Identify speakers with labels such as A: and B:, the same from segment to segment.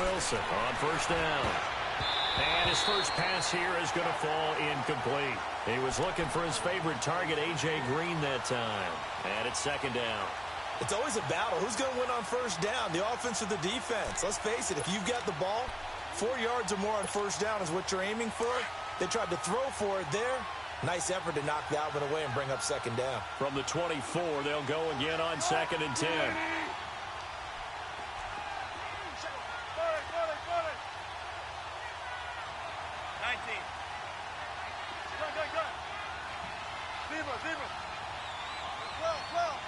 A: Wilson on first down. And his first pass here is going to fall incomplete. He was looking for his favorite target, A.J. Green, that time. And it's second down.
B: It's always a battle. Who's going to win on first down, the offense or the defense? Let's face it, if you've got the ball, 4 yards or more on first down is what you're aiming for. They tried to throw for it there. Nice effort to knock that one away and bring up second down.
A: From the 24, they'll go again on second and 10.
C: 19. Zebra. 12.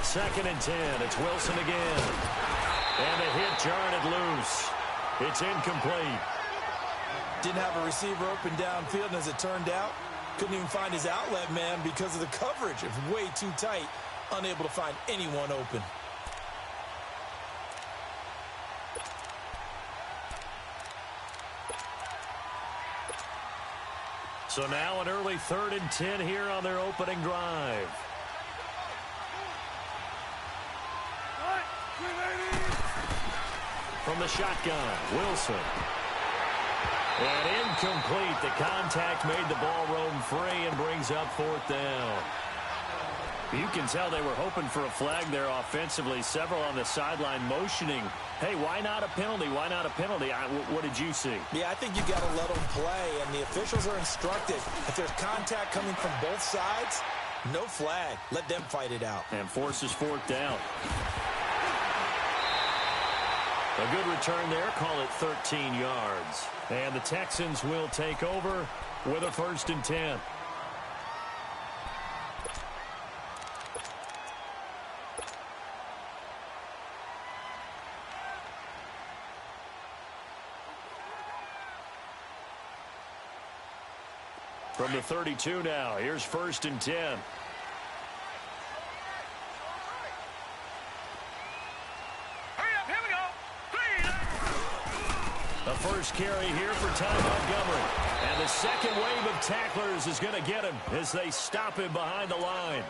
A: Second and 10. It's Wilson again. And the hit jarred loose. It's incomplete.
B: Didn't have a receiver open downfield, and as it turned out, couldn't even find his outlet man because of the coverage. It was way too tight, unable to find anyone open.
A: So now an early 3rd and 10 here on their opening drive. From the shotgun, Wilson. And incomplete. The contact made the ball roam free and brings up 4th down. You can tell they were hoping for a flag there offensively. Several on the sideline motioning. Hey, why not a penalty? Why not a penalty? What did you see?
B: Yeah, I think you got to let them play, and the officials are instructed. If there's contact coming from both sides, no flag. Let them fight it out.
A: And forces 4th down. A good return there. Call it 13 yards. And the Texans will take over with a 1st and 10. From the 32 now, here's 1st and 10. The first carry here for Ty Montgomery. And the second wave of tacklers is going to get him as they stop him behind the line.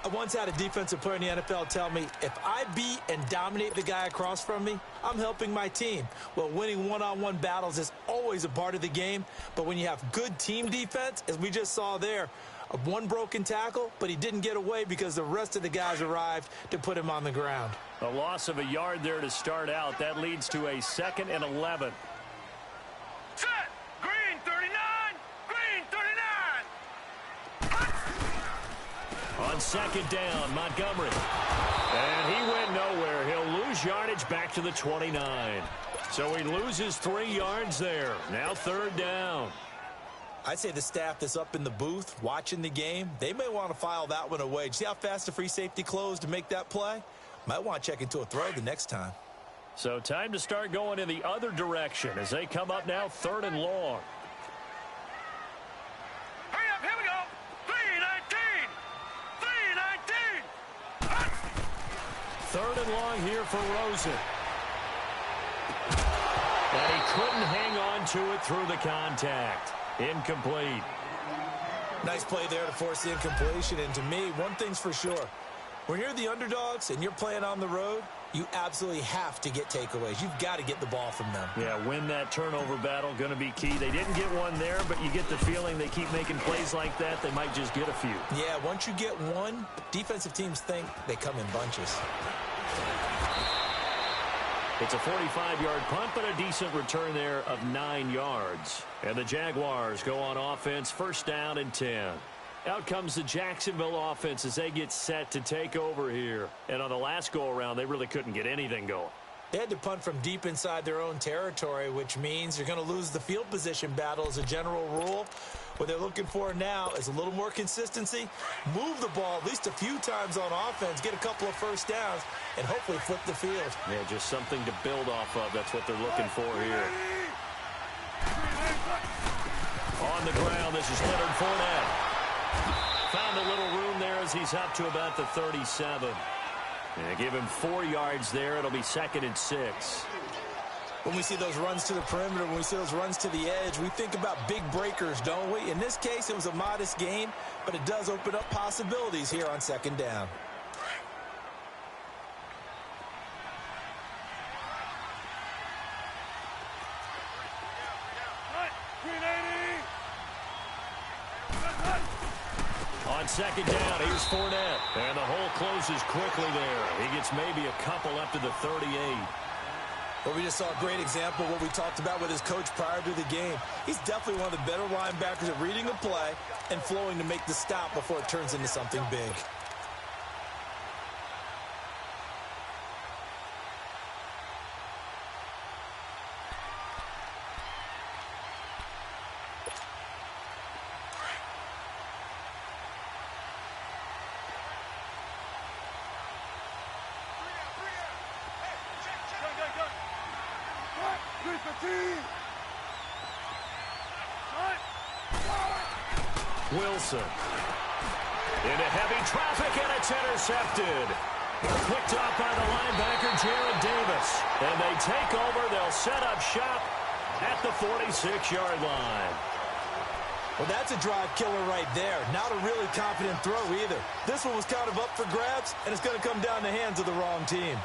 B: I once had a defensive player in the NFL tell me, if I beat and dominate the guy across from me, I'm helping my team. Well, winning one-on-one battles is always a part of the game, but when you have good team defense, as we just saw there, one broken tackle, but he didn't get away because the rest of the guys arrived to put him on the ground.
A: A loss of a yard there to start out. That leads to a 2nd and 11.
C: Set! Green 39! Green 39!
A: On second down, Montgomery. And he went nowhere. He'll lose yardage back to the 29. So he loses 3 yards there. Now 3rd down.
B: I'd say the staff that's up in the booth watching the game, they may want to file that one away. See how fast the free safety closed to make that play? Might want to check into a throw the next time.
A: So time to start going in the other direction as they come up now 3rd and long.
C: Hurry up, here we go! 319! 319!
A: 3rd and long here for Rosen. And he couldn't hang on to it through the contact. Incomplete.
B: Nice play there to force the incompletion. And to me, one thing's for sure. When you're the underdogs and you're playing on the road, you absolutely have to get takeaways. You've got to get the ball from them.
A: Yeah, win that turnover battle, going to be key. They didn't get one there, but you get the feeling they keep making plays like that, they might just get a few.
B: Yeah, once you get one, defensive teams think they come in bunches.
A: It's a 45-yard punt, but a decent return there of 9 yards. And the Jaguars go on offense, 1st down and 10. Out comes the Jacksonville offense as they get set to take over here. And on the last go-around, they really couldn't get anything going.
B: They had to punt from deep inside their own territory, which means you're going to lose the field position battle as a general rule. What they're looking for now is a little more consistency, move the ball at least a few times on offense, get a couple of 1st downs, and hopefully flip the field.
A: Yeah, just something to build off of. That's what they're looking for here. On the ground, this is Leonard Fournette. Found a little room there as he's up to about the 37. And give him 4 yards there. It'll be 2nd and 6.
B: When we see those runs to the perimeter, when we see those runs to the edge, we think about big breakers, don't we? In this case, it was a modest gain, but it does open up possibilities here on 2nd down.
A: On second down, here's Fournette. And the hole closes quickly there. He gets maybe a couple up to the 38.
B: Well, we just saw a great example of what we talked about with his coach prior to the game. He's definitely one of the better linebackers at reading a play and flowing to make the stop before it turns into something big.
A: Wilson into heavy traffic, and it's intercepted. Picked off by the linebacker, Jared Davis. And they take over. They'll set up shop at the 46-yard line.
B: Well, that's a drive killer right there. Not a really confident throw either. This one was kind of up for grabs, and it's going to come down the hands of the wrong team.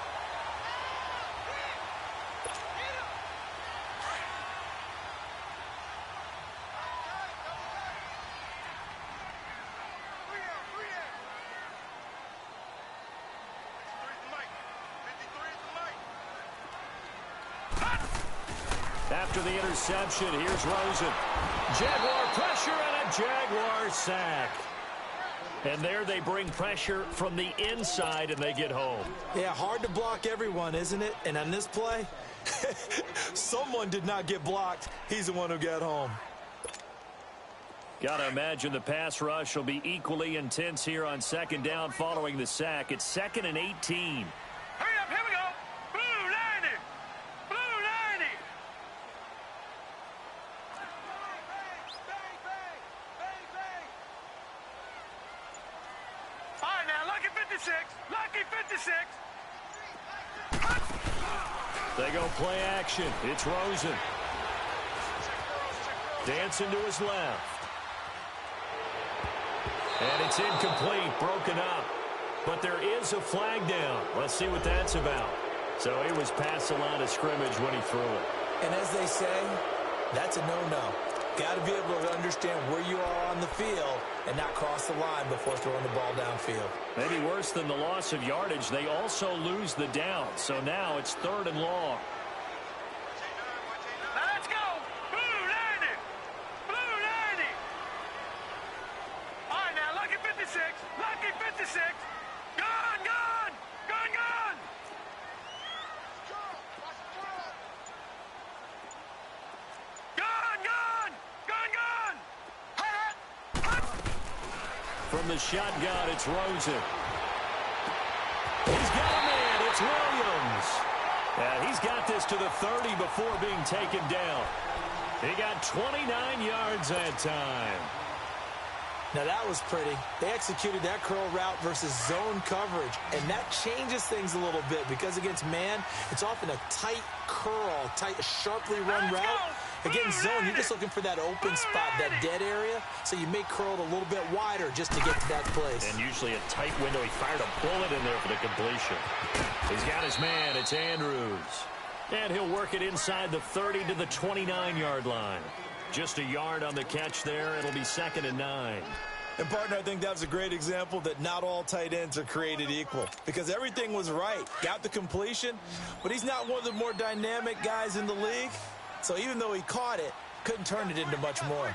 A: After the interception, here's Rosen. Jaguar pressure and a Jaguar sack. And there they bring pressure from the inside, and they get home.
B: Yeah, hard to block everyone, isn't it? And on this play, someone did not get blocked. He's the one who got home.
A: Got to imagine the pass rush will be equally intense here on second down following the sack. It's 2nd and 18.
C: Hurry up, here we go. Blue 90. Blue 90. All right, now, lucky 56. Lucky 56.
A: They go play action. It's Rosen. Dancing to his left. And it's incomplete, broken up. But there is a flag down. Let's see what that's about. So he was past the line of scrimmage when he threw it.
B: And as they say, that's a no-no. Got to be able to understand where you are on the field and not cross the line before throwing the ball downfield.
A: Maybe worse than the loss of yardage, they also lose the down. So now it's 3rd and long.
C: Now let's go. Blue 90. Blue 90. All right, now, lucky 56. Lucky 56. Gone, gone. Gone, gone. Gone, gone. Gone, gone.
A: From the shotgun, it's Rosen. He's got a man. It's Williams. He's got this to the 30 before being taken down. He got 29 yards that time.
B: Now, that was pretty. They executed that curl route versus zone coverage, and that changes things a little bit because against man, it's often a tight curl, tight, sharply run route. Against zone, you're just looking for that open spot, that dead area, so you may curl it a little bit wider just to get to that place.
A: And usually a tight window. He fired a bullet in there for the completion. He's got his man. It's Andrews. And he'll work it inside the 30 to the 29-yard line. Just a yard on the catch there. It'll be 2nd and 9.
B: And, partner, I think that was a great example that not all tight ends are created equal because everything was right. Got the completion, but he's not one of the more dynamic guys in the league. So even though he caught it, couldn't turn it into much more.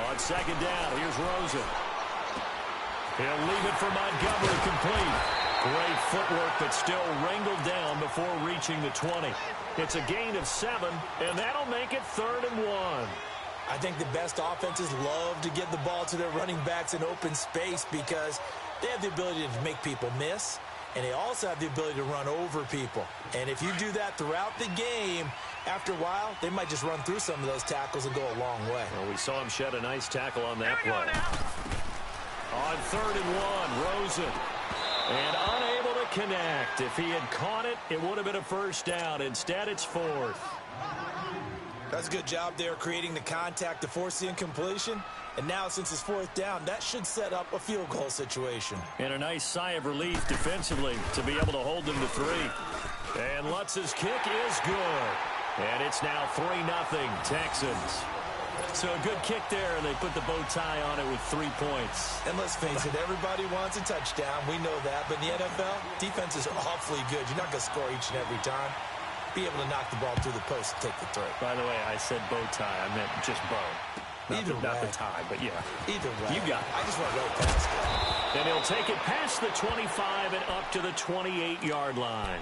A: On second down, here's Rosen. He'll leave it for Montgomery complete. Great footwork, but still wrangled down before reaching the 20. It's a gain of 7, and that'll make it 3rd and 1.
B: I think the best offenses love to get the ball to their running backs in open space because they have the ability to make people miss, and they also have the ability to run over people. And if you do that throughout the game, after a while, they might just run through some of those tackles and go a long way.
A: Well, we saw him shed a nice tackle on that play. On 3rd and 1, Rosen. And unable to connect. If he had caught it, it would have been a first down. Instead, it's 4th.
B: That's a good job there creating the contact to force the incompletion. And now, since it's 4th down, that should set up a field goal situation.
A: And a nice sigh of relief defensively to be able to hold them to 3. And Lutz's kick is good. And it's now 3-0 Texans. So a good kick there, and they put the bow tie on it with 3 points.
B: And let's face it, everybody wants a touchdown. We know that. But in the NFL, defenses are awfully good. You're not going to score each and every time. Be able to knock the ball through the post and take the throw.
A: By the way, I said bow tie. I meant just bow. Not the tie, but yeah.
B: Either way.
A: You got it.
B: I just went right past it.
A: And he'll take it past the 25 and up to the 28-yard line.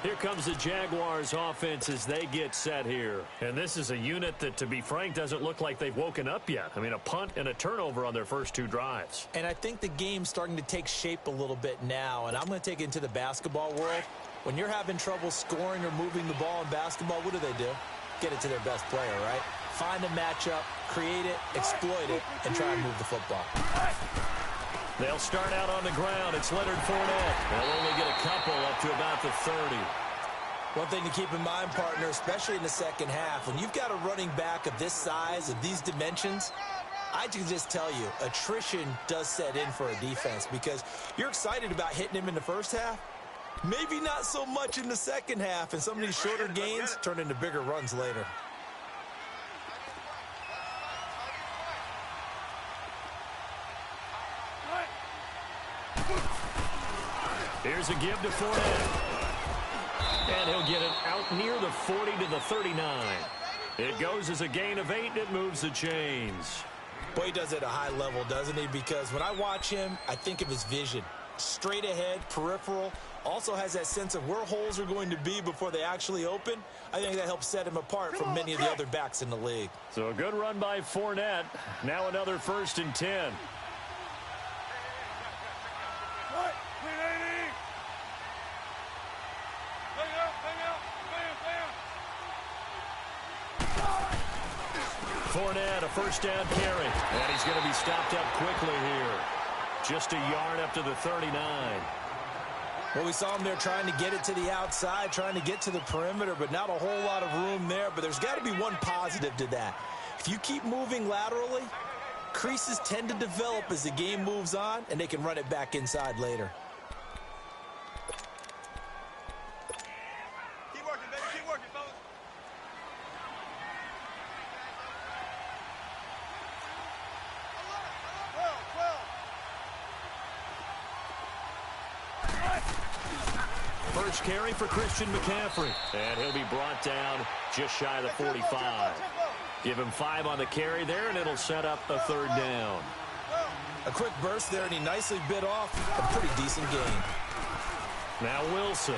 A: Here comes the Jaguars offense as they get set here. And this is a unit that, to be frank, doesn't look like they've woken up yet. I mean, a punt and a turnover on their first 2 drives.
B: And I think the game's starting to take shape a little bit now. And I'm going to take it into the basketball world. When you're having trouble scoring or moving the ball in basketball, what do? Get it to their best player, right? Find a matchup, create it, exploit it, and try and move the football.
A: They'll start out on the ground. It's Leonard Fournette. They'll only get a couple up to about the 30.
B: One thing to keep in mind, partner, especially in the second half, when you've got a running back of this size, of these dimensions, I can just tell you, attrition does set in for a defense because you're excited about hitting him in the first half. Maybe not so much in the second half, and some of these shorter gains turn into bigger runs later.
A: Here's a give to Fournette. And he'll get it out near the 40 to the 39. It goes as a gain of 8, and it moves the chains.
B: Boy, he does it at a high level, doesn't he? Because when I watch him, I think of his vision. Straight ahead, peripheral, also has that sense of where holes are going to be before they actually open. I think that helps set him apart from many of the other backs in the league.
A: So a good run by Fournette. Now another 1st and 10. Fournette, a 1st down carry. And he's going to be stopped up quickly here. Just a yard up to the 39.
B: Well, we saw him there trying to get it to the outside, trying to get to the perimeter, but not a whole lot of room there. But there's got to be one positive to that. If you keep moving laterally, creases tend to develop as the game moves on, and they can run it back inside later.
C: Keep working, baby. Keep working, fellas.
A: First carry for Christian McCaffrey. And he'll be brought down just shy of the 45. Give him 5 on the carry there, and it'll set up a 3rd down.
B: A quick burst there, and he nicely bit off a pretty decent gain.
A: Now Wilson.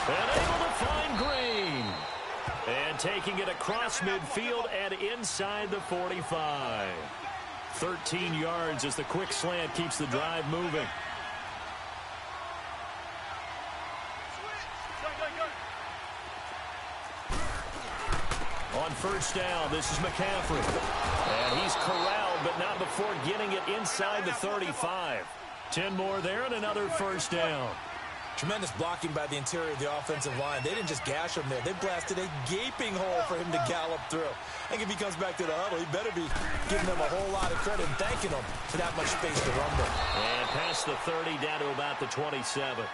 A: And able to find Green. And taking it across midfield and inside the 45. 13 yards as the quick slant keeps the drive moving. On 1st down, this is McCaffrey. And he's corralled, but not before getting it inside the 35. 10 more there and another 1st down.
B: Tremendous blocking by the interior of the offensive line. They didn't just gash him there. They blasted a gaping hole for him to gallop through. I think if he comes back to the huddle, he better be giving them a whole lot of credit and thanking them for that much space to run with.
A: And past the 30 down to about the 27.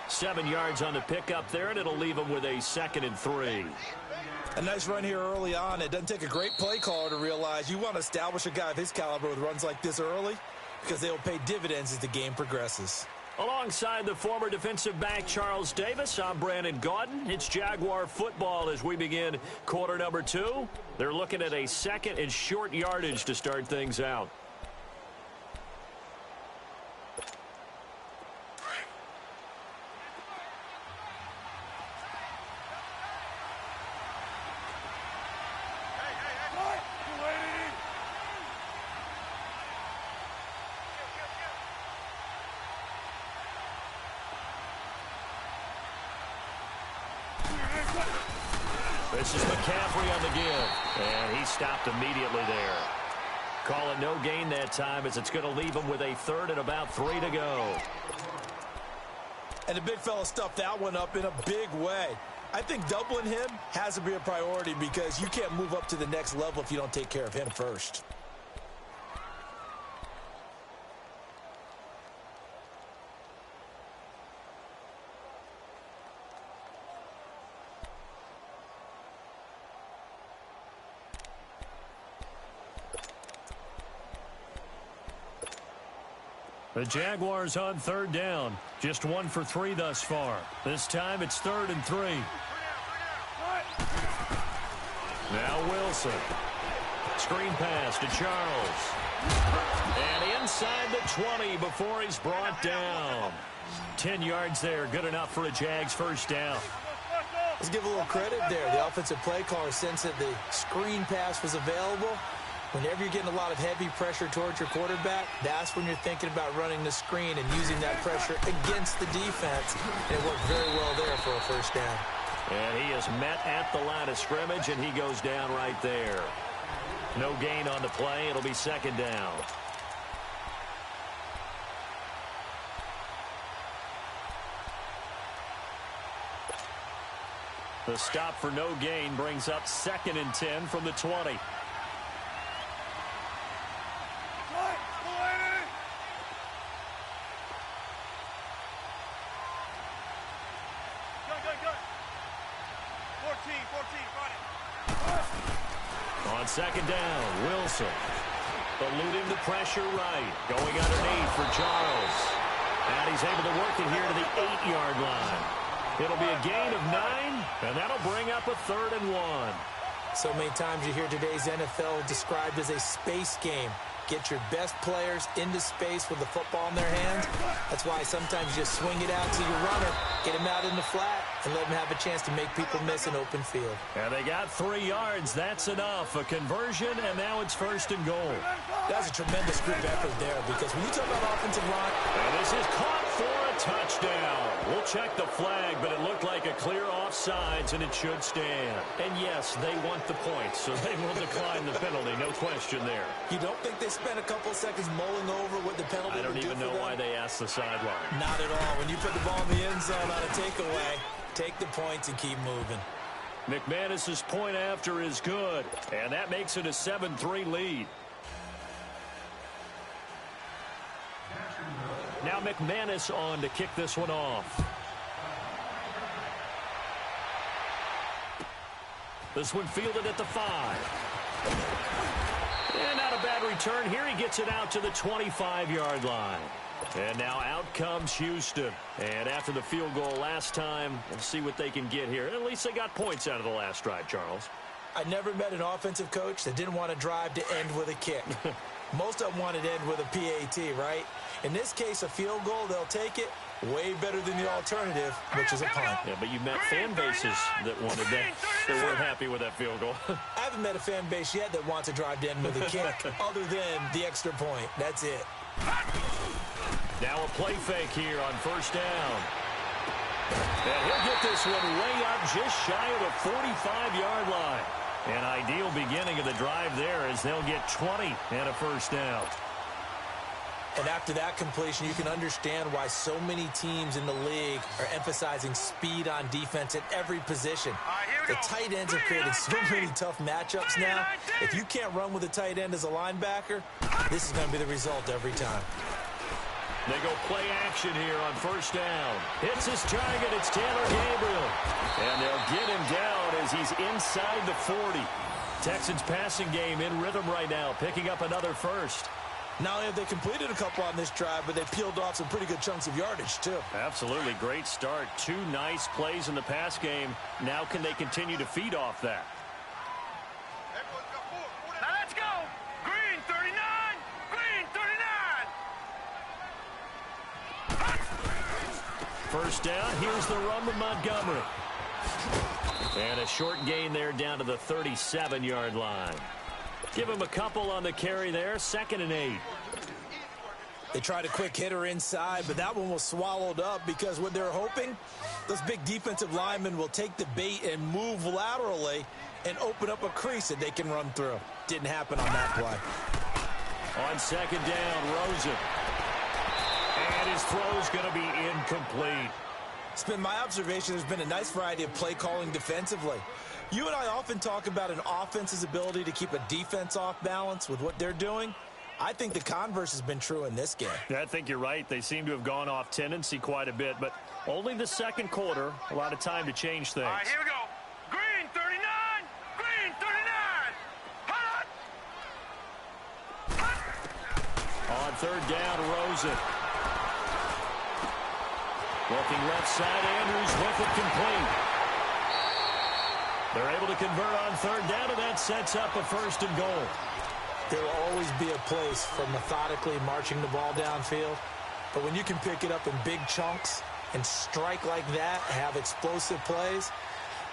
A: 7 yards on the pickup there, and it'll leave him with a 2nd and 3.
B: A nice run here early on. It doesn't take a great play caller to realize you want to establish a guy of his caliber with runs like this early because they will pay dividends as the game progresses.
A: Alongside the former defensive back Charles Davis, I'm Brandon Gaudin. It's Jaguar football as we begin quarter number 2. They're looking at a 2nd and short yardage to start things out. This is McCaffrey on the give, and he stopped immediately there. Call it no gain that time as it's going to leave him with a 3rd and about 3 to go.
B: And the big fella stuffed that one up in a big way. I think doubling him has to be a priority because you can't move up to the next level if you don't take care of him first.
A: The Jaguars on third down. Just 1 for 3 thus far. This time it's 3rd and 3. Now Wilson. Screen pass to Charles. And inside the 20 before he's brought down. 10 yards there. Good enough for a Jags first down.
B: Let's give a little credit there. The offensive play caller sensed that the screen pass was available. Whenever you're getting a lot of heavy pressure towards your quarterback, that's when you're thinking about running the screen and using that pressure against the defense. And it worked very well there for a first down.
A: And he is met at the line of scrimmage, and he goes down right there. No gain on the play. It'll be 2nd down. The stop for no gain brings up 2nd and 10 from the 20. On 2nd down, Wilson. Eluding the pressure right. Going underneath for Charles. And he's able to work it here to the 8-yard line. It'll be a gain of 9, and that'll bring up a 3rd and 1.
B: So many times you hear today's NFL described as a space game. Get your best players into space with the football in their hands. That's why sometimes you just swing it out to your runner, get him out in the flat, and let him have a chance to make people miss an open field.
A: And they got 3 yards. That's enough. A conversion, and now it's 1st and goal.
B: That's a tremendous group effort there, because when you talk about offensive line...
A: And this is caught for a touchdown. We'll check the flag, but it looked like a clear offsides, and it should stand. And yes, they want the points, so they will decline the penalty. No question there.
B: You don't think they spent a couple seconds mulling over what the penalty
A: I don't even know why they asked the sideline.
B: Not at all. When you put the ball in the end zone on a takeaway, take the points and keep moving.
A: McManus's point after is good, and that makes it a 7-3 lead. Now McManus on to kick this one off. This one fielded at the 5. And not a bad return here. He gets it out to the 25-yard line. And now out comes Houston. And after the field goal last time, we'll see what they can get here. At least they got points out of the last drive, Charles.
B: I never met an offensive coach that didn't want to drive to end with a kick. Most of them wanted to end with a PAT, right? In this case, a field goal, they'll take it. Way better than the alternative, which is a punt.
A: Yeah, but you met fan bases that wanted that. They weren't happy with that field goal.
B: I haven't met a fan base yet that wants to drive to end with a kick, other than the extra point. That's it.
A: Now a play fake here on 1st down. And he'll get this one way up just shy of the 45-yard line. An ideal beginning of the drive there as they'll get 20 and a 1st down.
B: And after that completion, you can understand why so many teams in the league are emphasizing speed on defense at every position. The tight ends have created so many tough matchups now. If you can't run with a tight end as a linebacker, this is going to be the result every time.
A: They go play action here on 1st down. Hits his target. It's Taylor Gabriel. And they'll get him down as he's inside the 40. Texans passing game in rhythm right now, picking up another 1st.
B: Not only have they completed a couple on this drive, but they peeled off some pretty good chunks of yardage, too.
A: Absolutely. Great start. 2 nice plays in the pass game. Now can they continue to feed off that?
C: Now let's go. Green 39. Green 39.
A: 1st down. Here's the run with Montgomery. And a short gain there down to the 37-yard line. Give him a couple on the carry there. 2nd and 8.
B: They tried a quick hitter inside, but that one was swallowed up because what they're hoping, those big defensive linemen will take the bait and move laterally and open up a crease that they can run through. Didn't happen on that play.
A: On 2nd down, Rosen. And his throw's going to be incomplete.
B: It's been my observation there's been a nice variety of play calling defensively. You and I often talk about an offense's ability to keep a defense off balance with what they're doing. I think the converse has been true in this game.
A: I think you're right. They seem to have gone off tendency quite a bit, but only the 2nd quarter, a lot of time to change things.
C: All right, here we go. Green 39. Green 39. Hot.
A: On 3rd down, Rosen. Looking left side, Andrews with it complete. They're able to convert on third down, and that sets up a 1st and goal.
B: There will always be a place for methodically marching the ball downfield. But when you can pick it up in big chunks and strike like that, have explosive plays,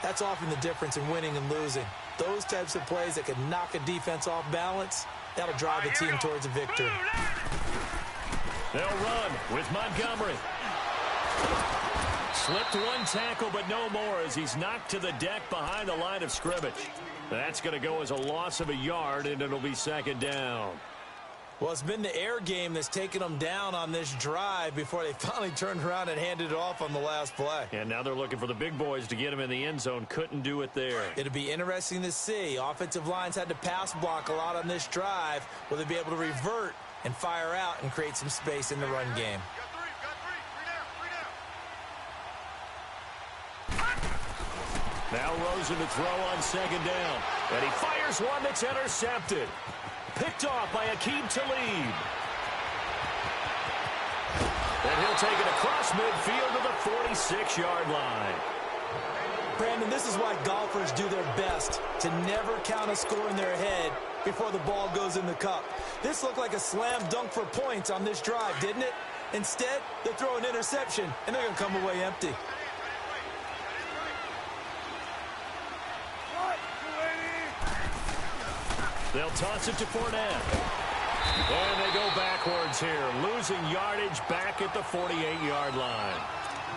B: that's often the difference in winning and losing. Those types of plays that can knock a defense off balance, that'll drive the team towards a victory.
A: They'll run with Montgomery. Slipped one tackle, but no more as he's knocked to the deck behind the line of scrimmage. That's going to go as a loss of a yard, and it'll be 2nd down.
B: Well, it's been the air game that's taken them down on this drive before they finally turned around and handed it off on the last play.
A: And now they're looking for the big boys to get him in the end zone. Couldn't do it there.
B: It'll be interesting to see. Offensive lines had to pass block a lot on this drive. Will they be able to revert and fire out and create some space in the run game?
A: Now Rosen to throw on 2nd down. And he fires one that's intercepted. Picked off by Aqib Talib. And he'll take it across midfield to the 46-yard line.
B: Brandon, this is why golfers do their best to never count a score in their head before the ball goes in the cup. This looked like a slam dunk for points on this drive, didn't it? Instead, they throw an interception, and they're going to come away empty.
A: They'll toss it to Fournette. And they go backwards here, losing yardage back at the 48-yard line.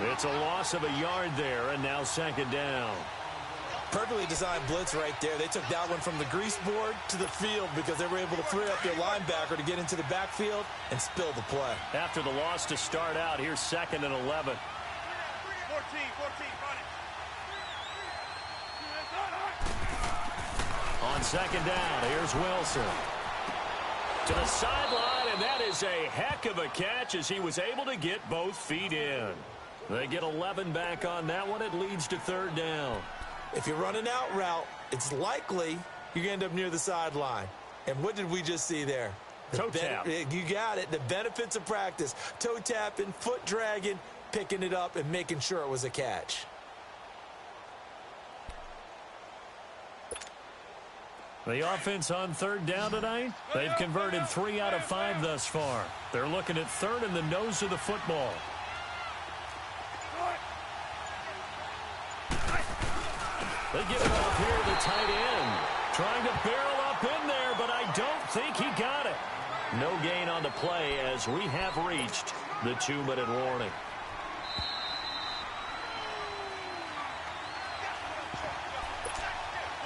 A: It's a loss of a yard there, and now 2nd down.
B: Perfectly designed blitz right there. They took that one from the grease board to the field because they were able to free up their linebacker to get into the backfield and spill the play.
A: After the loss to start out, here's 2nd and 11.
C: 14, run it.
A: On 2nd down, here's Wilson. To the sideline, and that is a heck of a catch as he was able to get both feet in. They get 11 back on that one. It leads to 3rd down.
B: If you run an out route, it's likely you're going to end up near the sideline. And what did we just see there?
A: Toe tap.
B: You got it. The benefits of practice. Toe tapping, foot dragging, picking it up, and making sure it was a catch.
A: The offense on 3rd down tonight, they've converted 3 out of 5 thus far. They're looking at 3rd in the nose of the football. They give it off here to the tight end. Trying to barrel up in there, but I don't think he got it. No gain on the play as we have reached the 2-minute warning.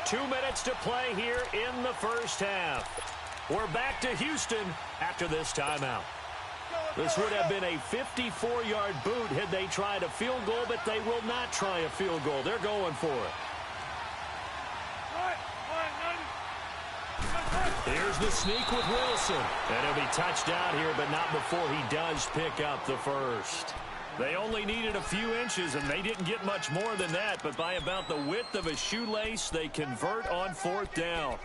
A: Two minutes to play here in the first half. We're back to Houston after this timeout. This would have been a 54-yard boot had they tried a field goal, but they will not try a field goal. They're going for it. Here's the sneak with Wilson. And he'll be touched out here, but not before he does pick up the first. They only needed a few inches, and they didn't get much more than that. But by about the width of a shoelace, they convert on 4th down.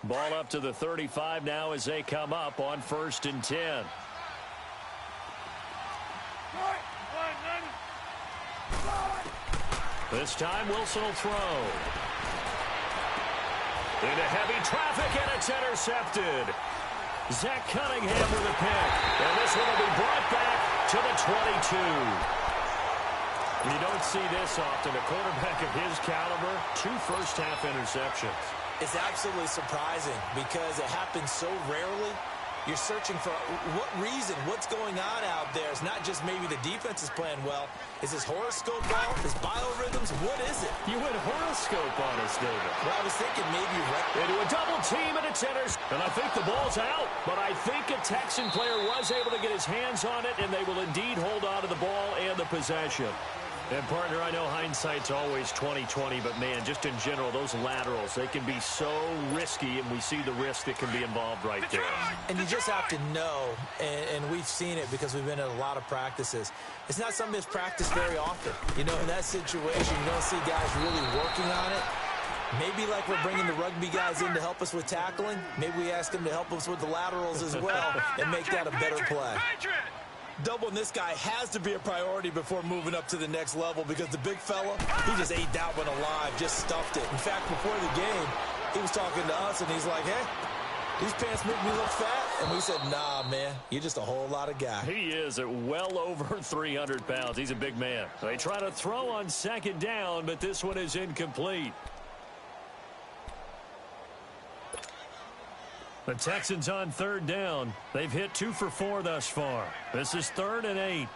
A: Ball up to the 35 now as they come up on 1st and 10. This time, Wilson will throw. Into heavy traffic, and it's intercepted. Zach Cunningham with a pick. And this one will be brought back to the 22. You don't see this often. A quarterback of his caliber, 2 first-half interceptions.
B: It's absolutely surprising because it happens so rarely. You're searching for what reason, what's going on out there. It's not just maybe the defense is playing well. Is this horoscope off? Is biorhythms? What is it?
A: You went horoscope on us, David.
B: Well, I was thinking maybe
A: into a double team, and it's enters. And I think the ball's out. But I think a Texan player was able to get his hands on it, and they will indeed hold on to the ball and the possession. And, partner, I know hindsight's always 20/20, but, man, just in general, those laterals, they can be so risky, and we see the risk that can be involved right there.
B: And you just have to know, and we've seen it because we've been at a lot of practices. It's not something that's practiced very often. You know, in that situation, you don't see guys really working on it. Maybe like we're bringing the rugby guys in to help us with tackling. Maybe we ask them to help us with the laterals as well and make that a better play. Doubling this guy has to be a priority before moving up to the next level because the big fella, he just ate that one alive, just stuffed it. In fact, before the game, he was talking to us, and he's like, hey, these pants make me look fat. And we said, nah, man, you're just a whole lot of guy.
A: He is at well over 300 pounds. He's a big man. They try to throw on second down, but this one is incomplete. The Texans on third down. They've hit 2 for 4 thus far. This is 3rd and 8.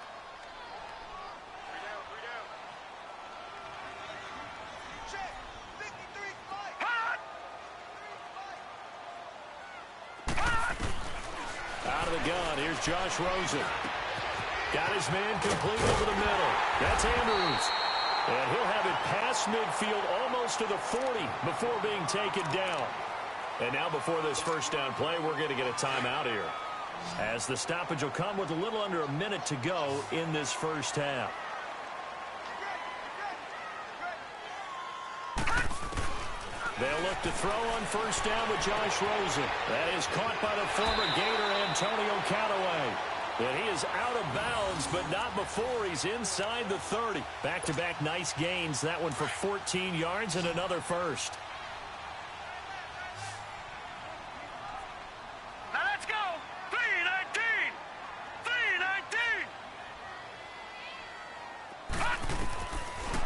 A: Out of the gun, here's Josh Rosen. Got his man complete over the middle. That's Andrews. And he'll have it past midfield almost to the 40 before being taken down. And now before this first down play, we're going to get a timeout here, as the stoppage will come with a little under a minute to go in this first half. They'll look to throw on first down with Josh Rosen. That is caught by the former Gator Antonio Callaway. And he is out of bounds, but not before he's inside the 30. Back-to-back nice gains. That one for 14 yards and another first.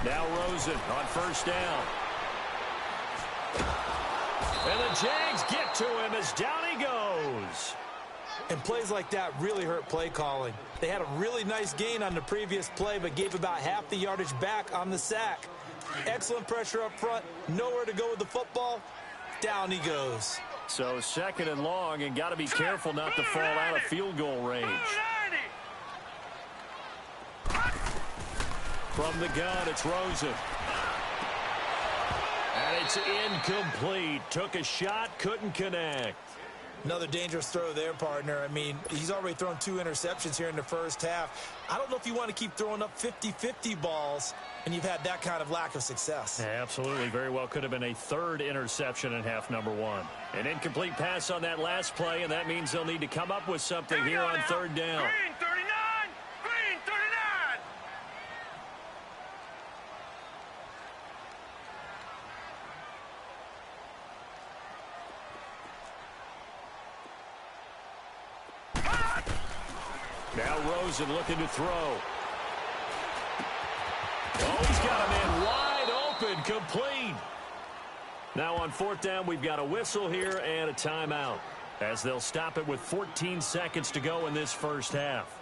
A: Now Rosen on first down. And the Jags get to him as down he goes.
B: And plays like that really hurt play calling. They had a really nice gain on the previous play, but gave about half the yardage back on the sack. Excellent pressure up front. Nowhere to go with the football. Down he goes.
A: So 2nd and long, and got to be careful not to fall out of field goal range. From the gun, it's Rosen. And it's incomplete. Took a shot, couldn't connect.
B: Another dangerous throw there, partner. I mean, he's already thrown 2 interceptions here in the first half. I don't know if you want to keep throwing up 50-50 balls, and you've had that kind of lack of success.
A: Yeah, absolutely. Very well could have been a 3rd interception in half number 1. An incomplete pass on that last play, and that means they'll need to come up with something here on 3rd down.
C: Green 39! Green 39!
A: Now Rosen looking to throw. Oh, he's got a man wide open, complete. Now on 4th down, we've got a whistle here and a timeout, as they'll stop it with 14 seconds to go in this first half.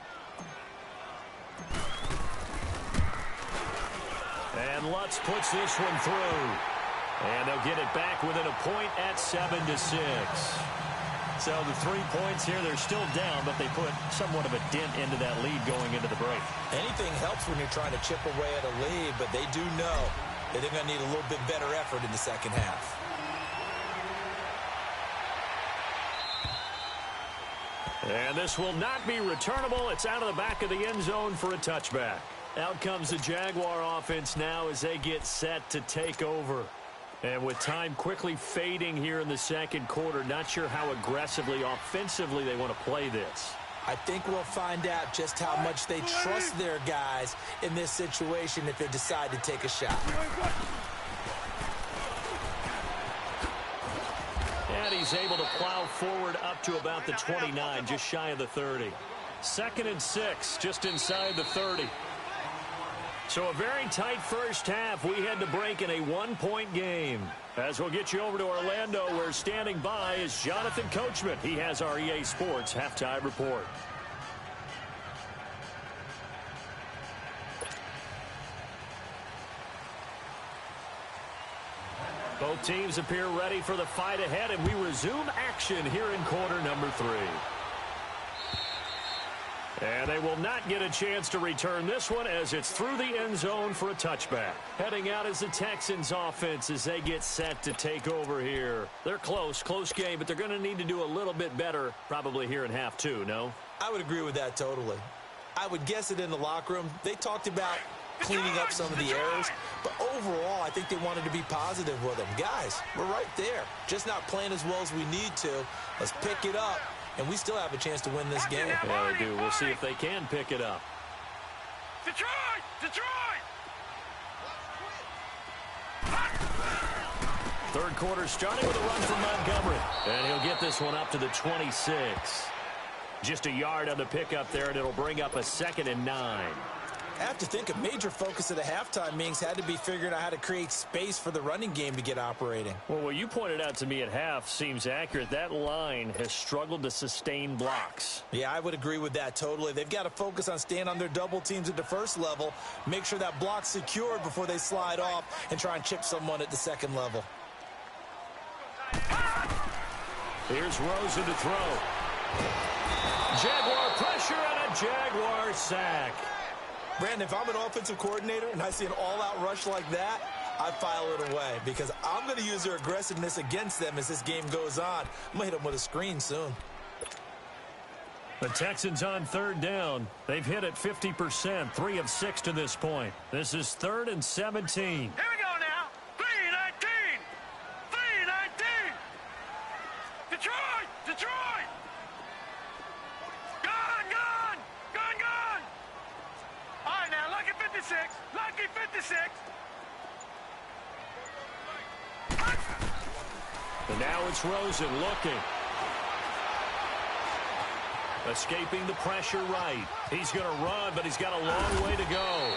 A: And Lutz puts this one through. And they'll get it back within a point at 7-6. So the 3 points here, they're still down, but they put somewhat of a dent into that lead going into the break.
B: Anything helps when you're trying to chip away at a lead, but they do know that they're going to need a little bit better effort in the second half.
A: And this will not be returnable. It's out of the back of the end zone for a touchback. Out comes the Jaguar offense now as they get set to take over. And with time quickly fading here in the second quarter, not sure how aggressively, offensively they want to play this.
B: I think we'll find out just how much they trust their guys in this situation if they decide to take a shot.
A: And he's able to plow forward up to about the 29, just shy of the 30. 2nd and 6, just inside the 30. So a very tight first half. We had to break in a 1-point game. As we'll get you over to Orlando, where standing by is Jonathan Coachman. He has our EA Sports halftime report. Both teams appear ready for the fight ahead, and we resume action here in quarter number 3. And they will not get a chance to return this one as it's through the end zone for a touchback. Heading out is the Texans offense as they get set to take over here. They're close game, but they're going to need to do a little bit better probably here in half 2, no?
B: I would agree with that totally. I would guess it in the locker room. They talked about cleaning up some of the errors. But overall, I think they wanted to be positive with them. Guys, we're right there. Just not playing as well as we need to. Let's pick it up, and we still have a chance to win this game.
A: Yeah, they do. We'll see if they can pick it up.
C: Detroit! Detroit!
A: Third quarter starting with a run from Montgomery. And he'll get this one up to the 26. Just a yard on the pickup there, and it'll bring up a 2nd and 9.
B: I have to think a major focus at the halftime meetings had to be figuring out how to create space for the running game to get operating.
A: Well, what you pointed out to me at half seems accurate. That line has struggled to sustain blocks.
B: Yeah, I would agree with that totally. They've got to focus on staying on their double teams at the first level, make sure that block's secured before they slide off, and try and chip someone at the second level.
A: Here's Rosen to throw. Jaguar pressure and a Jaguar sack.
B: Brandon, if I'm an offensive coordinator and I see an all-out rush like that, I file it away because I'm going to use their aggressiveness against them as this game goes on. I'm going to hit them with a screen soon.
A: The Texans on third down. They've hit it 50%, 3 of 6 to this point. This is 3rd and 17.
C: Here we go now. 3-19. 3-19. Detroit! Detroit! Gone! Gone! Gone! Gone! All right, now, lucky 56. Lucky 56.
A: And now it's Rosen looking. Escaping the pressure right. He's going to run, but he's got a long way to go.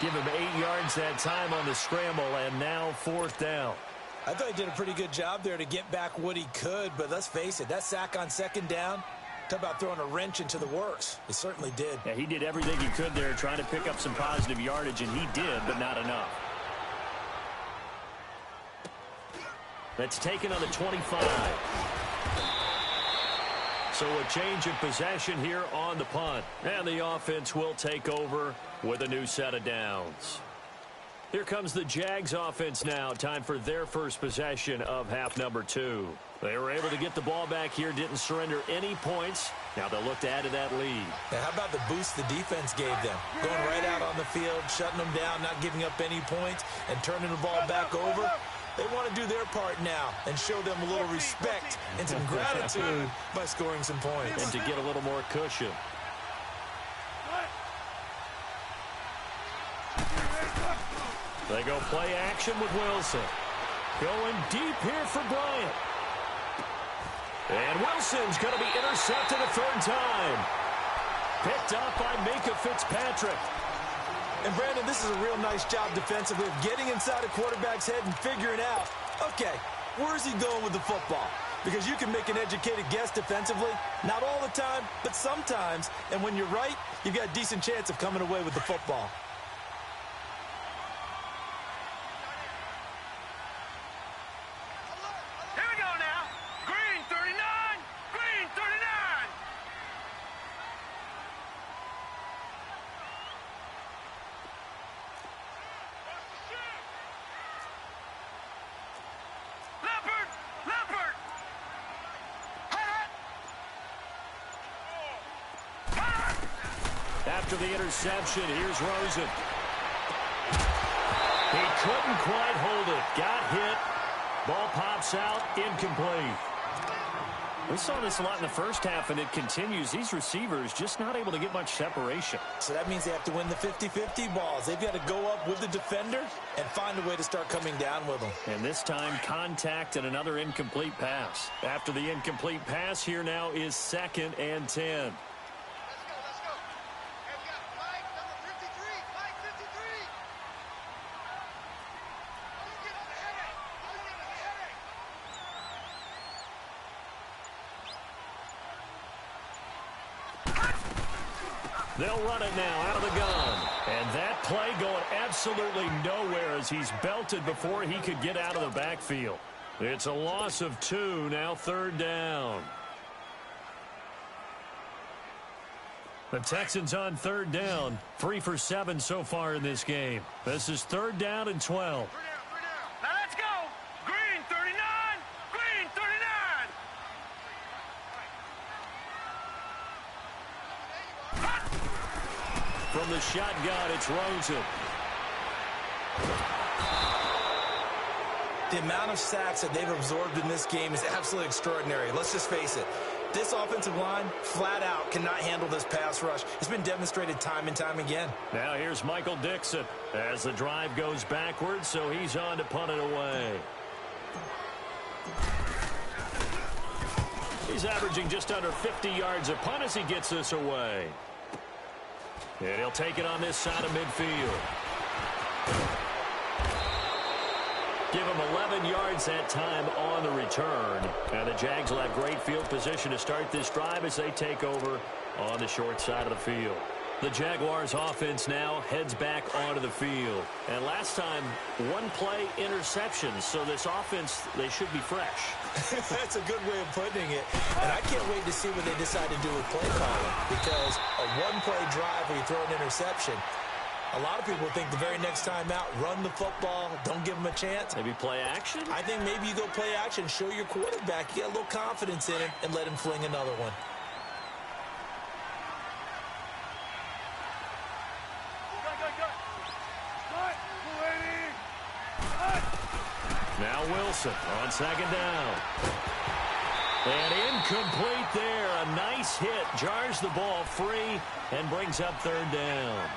A: Give him 8 yards that time on the scramble, and now 4th down.
B: I thought he did a pretty good job there to get back what he could, but let's face it, that sack on 2nd down, talk about throwing a wrench into the works. It certainly did.
A: Yeah, he did everything he could there trying to pick up some positive yardage, and he did, but not enough. That's taken on the 25. So a change of possession here on the punt. And the offense will take over with a new set of downs. Here comes the Jags offense now. Time for their first possession of half number 2. They were able to get the ball back here, didn't surrender any points. Now they'll look to add to that lead.
B: Now, how about the boost the defense gave them? Going right out on the field, shutting them down, not giving up any points, and turning the ball back over. They want to do their part now and show them a little respect and some gratitude by scoring some points.
A: And to get a little more cushion. They go play action with Wilson. Going deep here for Bryant. And Wilson's going to be intercepted a 3rd time. Picked up by Minkah Fitzpatrick.
B: And, Brandon, this is a real nice job defensively of getting inside a quarterback's head and figuring out, okay, where's he going with the football? Because you can make an educated guess defensively, not all the time, but sometimes. And when you're right, you've got a decent chance of coming away with the football.
C: Here we go now. Green 39. Green 39. Leopard! Leopard!
A: After the interception, here's Rosen. He couldn't quite hold it. Got hit. Ball pops out. Incomplete. We saw this a lot in the first half, and it continues. These receivers just not able to get much separation.
B: So that means they have to win the 50-50 balls. They've got to go up with the defender and find a way to start coming down with them.
A: And this time, contact and another incomplete pass. After the incomplete pass, here now is 2nd and 10. They'll run it now out of the gun. And that play going absolutely nowhere as he's belted before he could get out of the backfield. It's a loss of 2, now 3rd down. The Texans on 3rd down, 3 for 7 so far in this game. This is 3rd down and 12.
C: Now let's go. Green 39. Green 39.
A: From the shotgun, it's Rosen.
B: The amount of sacks that they've absorbed in this game is absolutely extraordinary. Let's just face it. This offensive line, flat out, cannot handle this pass rush. It's been demonstrated time and time again.
A: Now here's Michael Dixon as the drive goes backwards, so he's on to punt it away. He's averaging just under 50 yards a punt as he gets this away. And he'll take it on this side of midfield. Give him 11 yards that time on the return. And the Jags will have great field position to start this drive as they take over on the short side of the field. The Jaguars offense now heads back onto the field. And last time, one play interception. So this offense, they should be fresh.
B: That's a good way of putting it. And I can't wait to see what they decide to do with play calling. Because a one-play drive where you throw an interception, a lot of people think the very next time out, run the football, don't give them a chance.
A: Maybe play action?
B: I think maybe you go play action, show your quarterback, you get a little confidence in him, and let him fling another one.
A: Now Wilson on second down. And incomplete there. A nice hit. Jars the ball free and brings up third down.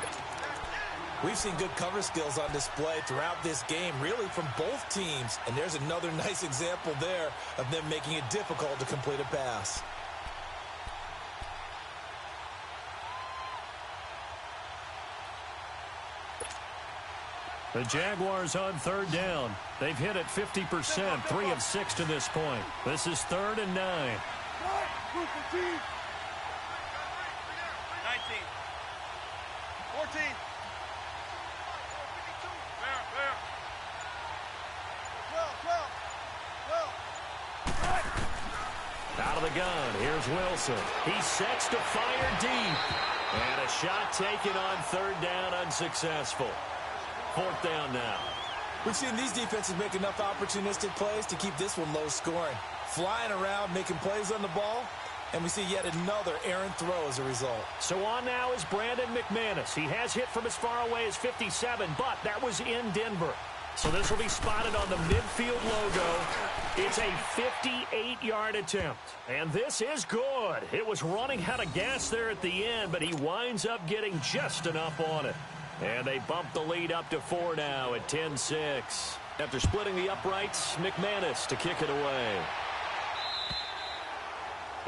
B: We've seen good cover skills on display throughout this game, really from both teams. And there's another nice example there of them making it difficult to complete a pass.
A: The Jaguars on third down. They've hit it 50%, 3 of 6 to this point. This is 3rd and 9.
C: 19.
A: Out of the gun, here's Wilson. He sets to fire deep. And a shot taken on third down, unsuccessful. 4th down now.
B: We've seen these defenses make enough opportunistic plays to keep this one low scoring. Flying around, making plays on the ball, and we see yet another errant throw as a result.
A: So on now is Brandon McManus. He has hit from as far away as 57, but that was in Denver. So this will be spotted on the midfield logo. It's a 58-yard attempt. And this is good. It was running out of gas there at the end, but he winds up getting just enough on it. And they bump the lead up to 4 now at 10-6. After splitting the uprights, McManus to kick it away.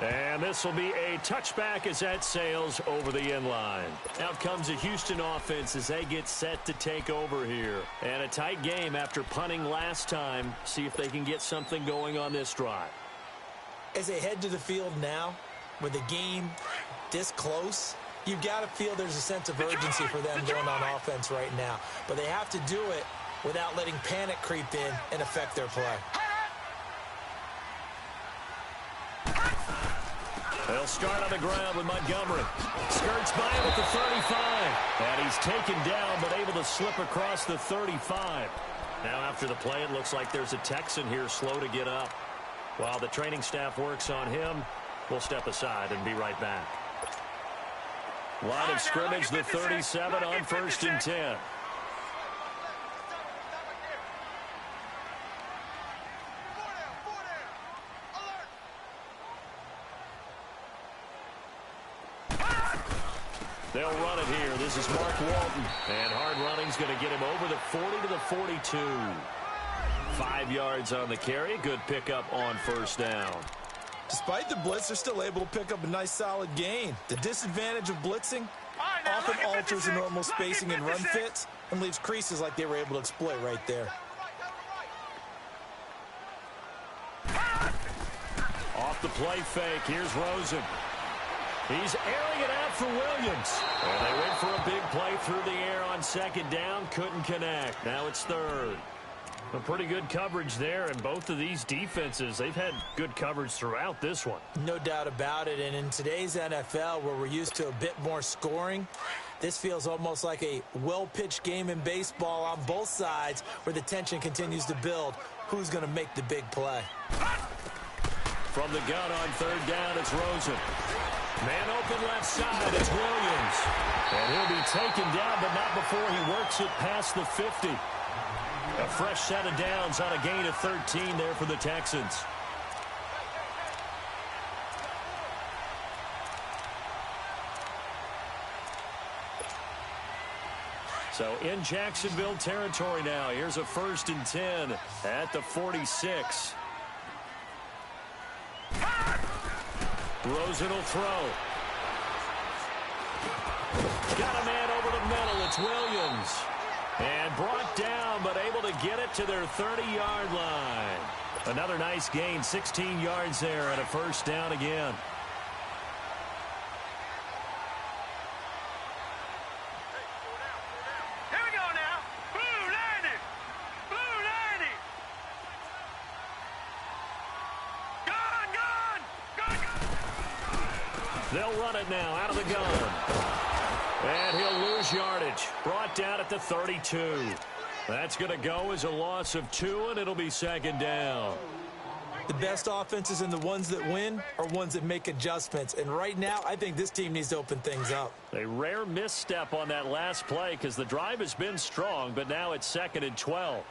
A: And this will be a touchback as that sails over the end line. Out comes the Houston offense as they get set to take over here. And a tight game after punting last time. See if they can get something going on this drive.
B: As they head to the field now, with the game this close, you've got to feel there's a sense of urgency for them going on offense right now. But they have to do it without letting panic creep in and affect their play.
A: They'll start on the ground with Montgomery. Skirts by him at the 35. And he's taken down but able to slip across the 35. Now after the play, it looks like there's a Texan here slow to get up. While the training staff works on him, we'll step aside and be right back. Line of scrimmage, the 37 on 1st and 10. They'll run it here. This is Mark Walton. And hard running's going to get him over the 40 to the 42. 5 yards on the carry. Good pickup on 1st down.
B: Despite the blitz, they're still able to pick up a nice solid gain. The disadvantage of blitzing often alters the normal spacing and run fits and leaves creases like they were able to exploit right there.
A: Off the play fake. Here's Rosen. He's airing it out for Williams. And they went for a big play through the air on 2nd down. Couldn't connect. Now it's 3rd. A pretty good coverage there, and both of these defenses, they've had good coverage throughout this one.
B: No doubt about it, and in today's NFL, where we're used to a bit more scoring, this feels almost like a well-pitched game in baseball on both sides where the tension continues to build. Who's going to make the big play?
A: From the gun on 3rd down, it's Rosen. Man open left side, it's Williams. And he'll be taken down, but not before he works it past the 50. A fresh set of downs on a gain of 13 there for the Texans. So in Jacksonville territory now. Here's a 1st and 10 at the 46. Rosen will throw. Got a man over the middle. It's Williams. And brought down, but able to get it to their 30-yard line. Another nice gain, 16 yards there, and a 1st down again.
C: Here we go now. Blue 90. Blue 90. Gone.
A: They'll run it now out of the gun. And he'll lose yardage. Brought down at the 32. That's going to go as a loss of 2, and it'll be 2nd down.
B: The best offenses and the ones that win are ones that make adjustments. And right now, I think this team needs to open things up.
A: A rare misstep on that last play because the drive has been strong, but now it's 2nd and 12.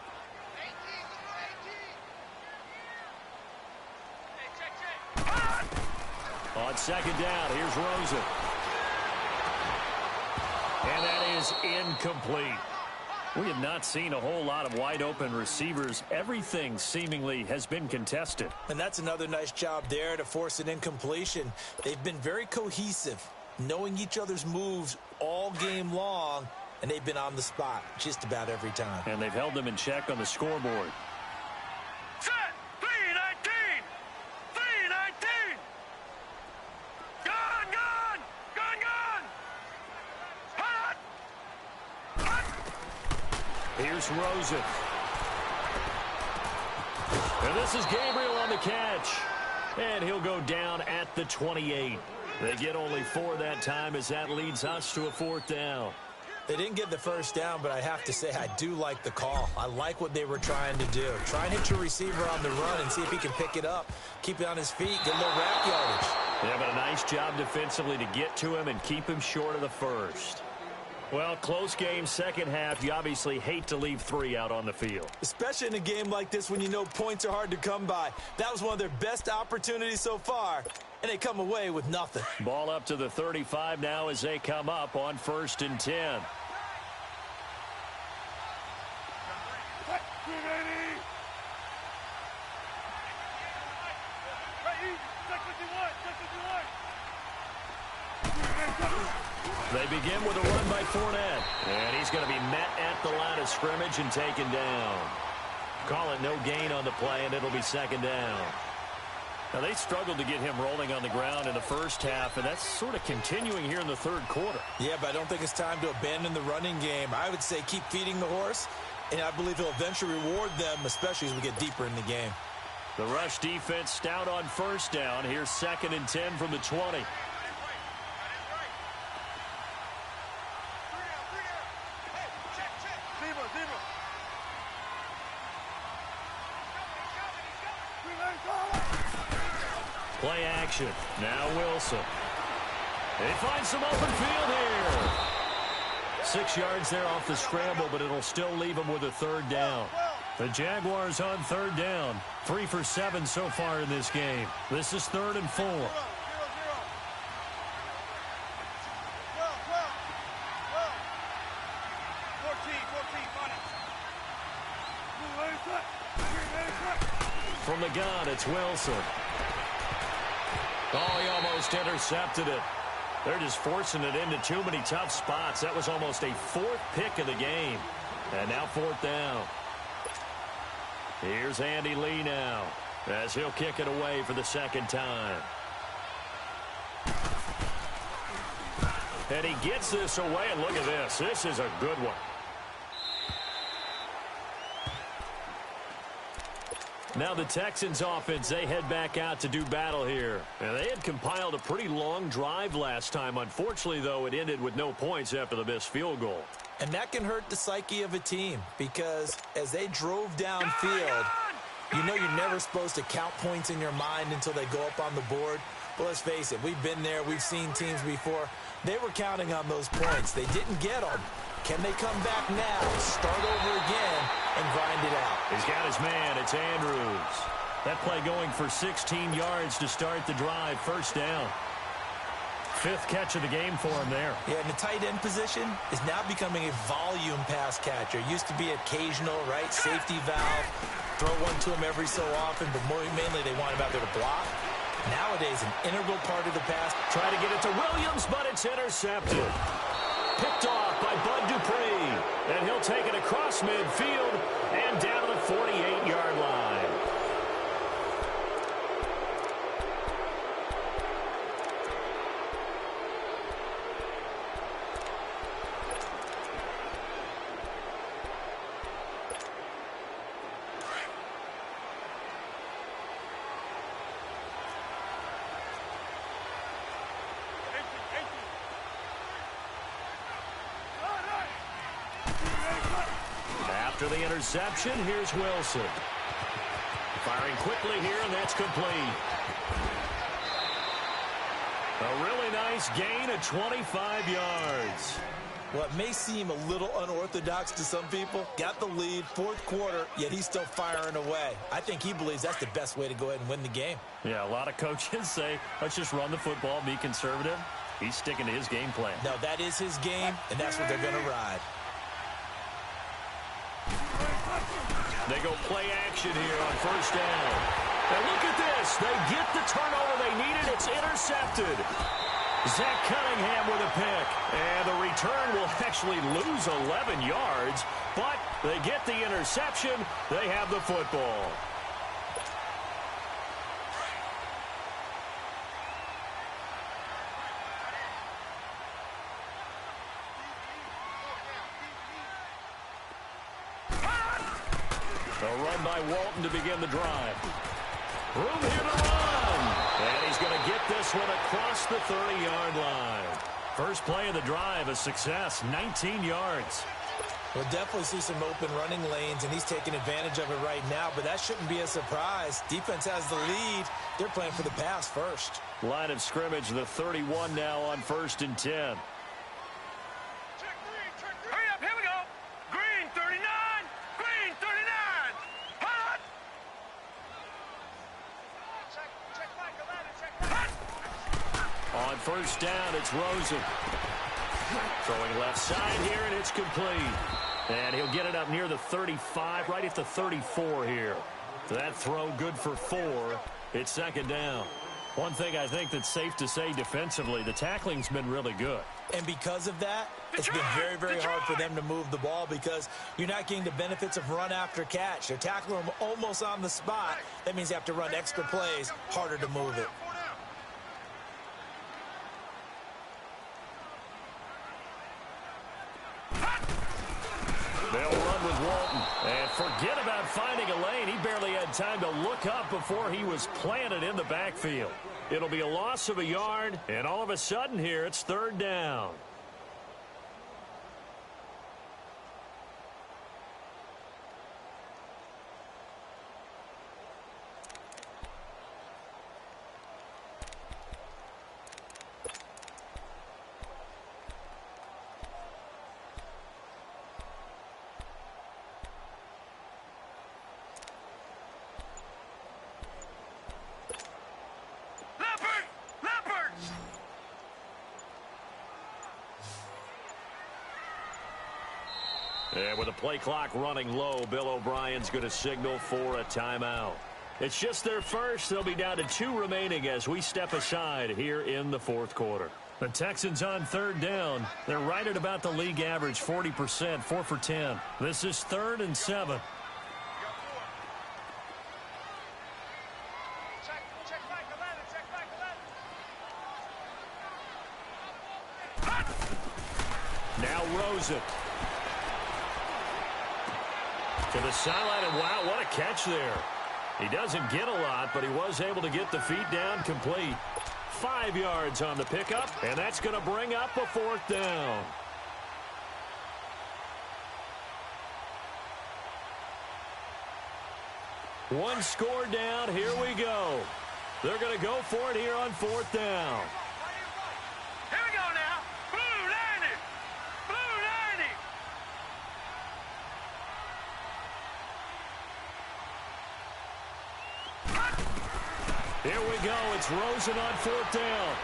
A: On 2nd down, here's Rosen. And that is incomplete. We have not seen a whole lot of wide-open receivers. Everything seemingly has been contested.
B: And that's another nice job there to force an incompletion. They've been very cohesive, knowing each other's moves all game long, and they've been on the spot just about every time.
A: And they've held them in check on the scoreboard.
C: Set. 319. 319. Gone. Hot.
A: Here's Rosen. And this is Gabriel on the catch. And he'll go down at the 28. They get only 4 that time as that leads us to a 4th down.
B: They didn't get the 1st down, but I have to say I do like the call. I like what they were trying to do. Try and hit your receiver on the run and see if he can pick it up, keep it on his feet, get a little rack yardage.
A: Yeah, but a nice job defensively to get to him and keep him short of the 1st. Well, close game, second half. You obviously hate to leave 3 out on the field.
B: Especially in a game like this when you know points are hard to come by. That was one of their best opportunities so far, and they come away with nothing.
A: Ball up to the 35 now as they come up on 1st and 10. They begin with a run by Fournette. And he's going to be met at the line of scrimmage and taken down. Call it no gain on the play, and it'll be 2nd down. Now, they struggled to get him rolling on the ground in the first half, and that's sort of continuing here in the 3rd quarter.
B: Yeah, but I don't think it's time to abandon the running game. I would say keep feeding the horse, and I believe he'll eventually reward them, especially as we get deeper in the game.
A: The rush defense stout on 1st down. Here's 2nd and 10 from the 20. Play action. Now Wilson. They find some open field here. 6 yards there off the scramble, but it'll still leave them with a 3rd down. The Jaguars on 3rd down. 3 for 7 so far in this game. This is 3rd and 4. From the gun, it's Wilson. Oh, he almost intercepted it. They're just forcing it into too many tough spots. That was almost a 4th pick of the game. And now 4th down. Here's Andy Lee now as he'll kick it away for the 2nd time. And he gets this away, and look at this. This is a good one. Now the Texans offense, they head back out to do battle here. And they had compiled a pretty long drive last time. Unfortunately, though, it ended with no points after the missed field goal.
B: And that can hurt the psyche of a team because as they drove downfield, you know you're never supposed to count points in your mind until they go up on the board. But let's face it, we've been there. We've seen teams before. They were counting on those points. They didn't get them. Can they come back now, start over again, and grind it out.
A: He's got his man. It's Andrews. That play going for 16 yards to start the drive. First down. Fifth catch of the game for him there.
B: Yeah, and the tight end position is now becoming a volume pass catcher. Used to be occasional, right? Safety valve. Throw one to him every so often, but mainly they want him out there to block. Nowadays, an integral part of the pass.
A: Try to get it to Williams, but it's intercepted. Picked off by Bud Dupree. And he'll take it across midfield and down to the 48-yard line. After the interception, here's Wilson. Firing quickly here, and that's complete. A really nice gain of 25 yards.
B: What may seem a little unorthodox to some people, got the lead, fourth quarter, yet he's still firing away. I think he believes that's the best way to go ahead and win the game.
A: Yeah, a lot of coaches say, let's just run the football, be conservative. He's sticking to his game plan.
B: No, that is his game, and that's what they're going to ride.
A: They go play action here on first down. And look at this. They get the turnover they needed. It's intercepted. Zach Cunningham with a pick. And the return will actually lose 11 yards, but they get the interception. They have the football. A run by Walton to begin the drive. Room here to run. And he's going to get this one across the 30-yard line. First play of the drive, a success, 19 yards.
B: We'll definitely see some open running lanes, and he's taking advantage of it right now, but that shouldn't be a surprise. Defense has the lead. They're playing for the pass first.
A: Line of scrimmage, the 31 now on 1st and 10.
C: Hurry up, here we go. Green 39, green 39. Hot.
A: On first down, it's Rosen. Throwing left side here, and it's complete. And he'll get it up near the 35, right at the 34 here. That throw good for 4. It's second down. One thing I think that's safe to say defensively, the tackling's been really good.
B: And because of that, it's been very, very hard for them to move the ball because you're not getting the benefits of run after catch. They're tackling them almost on the spot. That means you have to run extra plays, harder to move it.
A: They'll run with Walton. And forget about finding a lane. He barely had time to look up before he was planted in the backfield. It'll be a loss of a yard, and all of a sudden here, it's third down. And with the play clock running low, Bill O'Brien's going to signal for a timeout. It's just their first. They'll be down to 2 remaining as we step aside here in the fourth quarter. The Texans on third down. They're right at about the league average, 40%, 4 for 10. This is 3rd and 7. Now Rosen. To the sideline, and wow, what a catch there. He doesn't get a lot, but he was able to get the feet down complete. 5 yards on the pickup, and that's going to bring up a 4th down. One score down, here we go. They're going to go for it here on 4th down.
C: Here we go now. Blue 90. Blue 90.
A: Here we go. It's Rosen on fourth down.